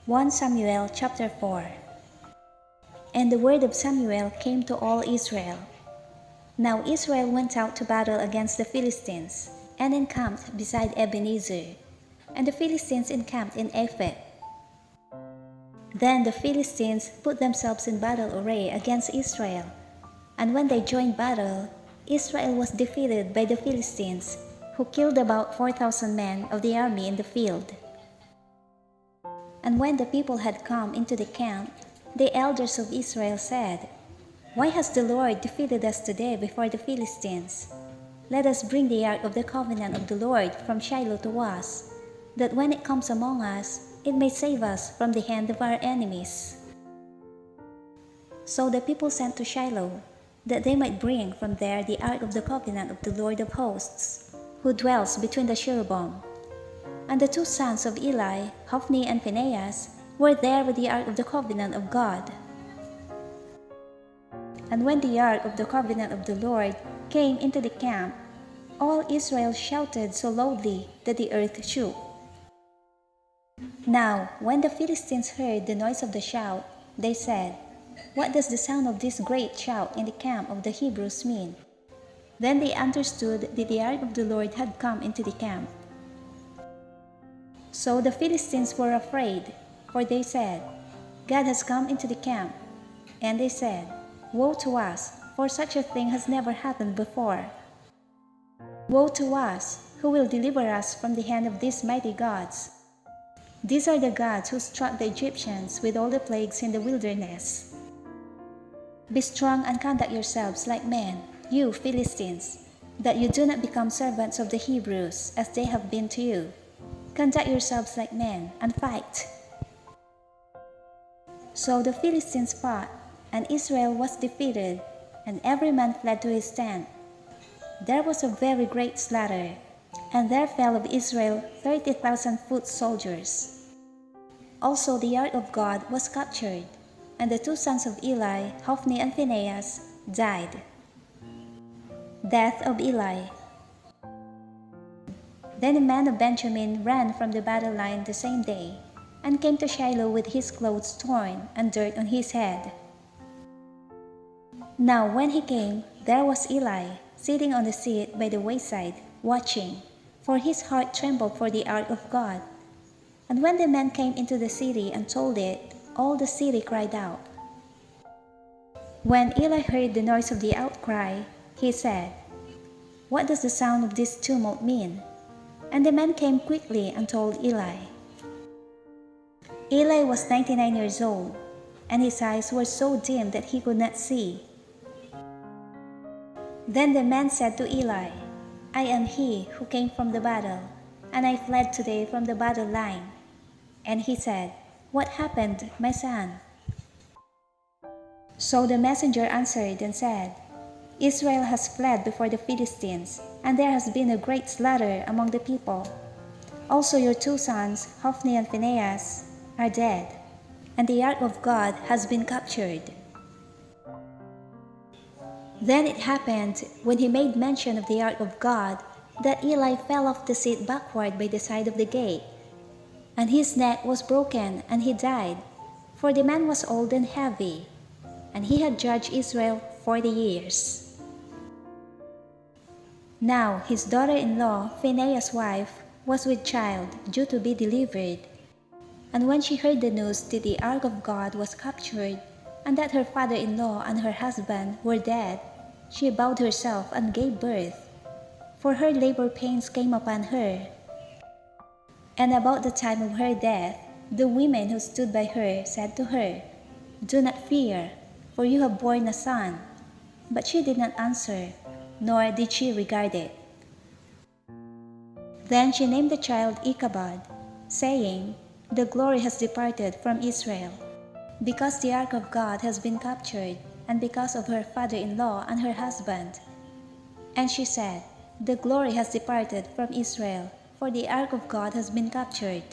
1 Samuel chapter 4. And the word of Samuel came to all Israel. Now Israel went out to battle against the Philistines, and encamped beside Ebenezer, and the Philistines encamped in Aphek. Then the Philistines put themselves in battle array against Israel, and when they joined battle, Israel was defeated by the Philistines, who killed about 4,000 men of the army in the field. And when the people had come into the camp, the elders of Israel said, "Why has the Lord defeated us today before the Philistines? Let us bring the ark of the covenant of the Lord from Shiloh to us, that when it comes among us, it may save us from the hand of our enemies." So the people sent to Shiloh, that they might bring from there the ark of the covenant of the Lord of hosts, who dwells between the cherubim. And the two sons of Eli, Hophni and Phinehas, were there with the ark of the covenant of God. And when the ark of the covenant of the Lord came into the camp, all Israel shouted so loudly that the earth shook. Now, when the Philistines heard the noise of the shout, they said, "What does the sound of this great shout in the camp of the Hebrews mean?" Then they understood that the ark of the Lord had come into the camp. So the Philistines were afraid, for they said, "God has come into the camp." And they said, "Woe to us, for such a thing has never happened before. Woe to us, who will deliver us from the hand of these mighty gods? These are the gods who struck the Egyptians with all the plagues in the wilderness. Be strong and conduct yourselves like men, you Philistines, that you do not become servants of the Hebrews as they have been to you. Conduct yourselves like men and fight." So the Philistines fought, and Israel was defeated, and every man fled to his tent. There was a very great slaughter, and there fell of Israel 30,000 foot soldiers. Also the ark of God was captured, and the two sons of Eli, Hophni and Phinehas, died. Death of Eli. Then a man of Benjamin ran from the battle line the same day, and came to Shiloh with his clothes torn and dirt on his head. Now when he came, there was Eli, sitting on the seat by the wayside, watching, for his heart trembled for the ark of God. And when the men came into the city and told it, all the city cried out. When Eli heard the noise of the outcry, he said, "What does the sound of this tumult mean?" And the men came quickly and told Eli. Eli was 99 years old, and his eyes were so dim that he could not see. Then the man said to Eli, "I am he who came from the battle, and I fled today from the battle line." And he said, "What happened, my son?" So the messenger answered and said, "Israel has fled before the Philistines, and there has been a great slaughter among the people. Also your two sons, Hophni and Phinehas, are dead, and the ark of God has been captured." Then it happened, when he made mention of the ark of God, that Eli fell off the seat backward by the side of the gate, and his neck was broken, and he died, for the man was old and heavy, and he had judged Israel 40 years. Now his daughter-in-law, Phinehas' wife, was with child, due to be delivered. And when she heard the news that the ark of God was captured, and that her father-in-law and her husband were dead, she bowed herself and gave birth, for her labor pains came upon her. And about the time of her death, the women who stood by her said to her, "Do not fear, for you have borne a son." But she did not answer, nor did she regard it. Then she named the child Ichabod, saying, "The glory has departed from Israel, because the ark of God has been captured, and because of her father-in-law and her husband." And she said, "The glory has departed from Israel, for the ark of God has been captured."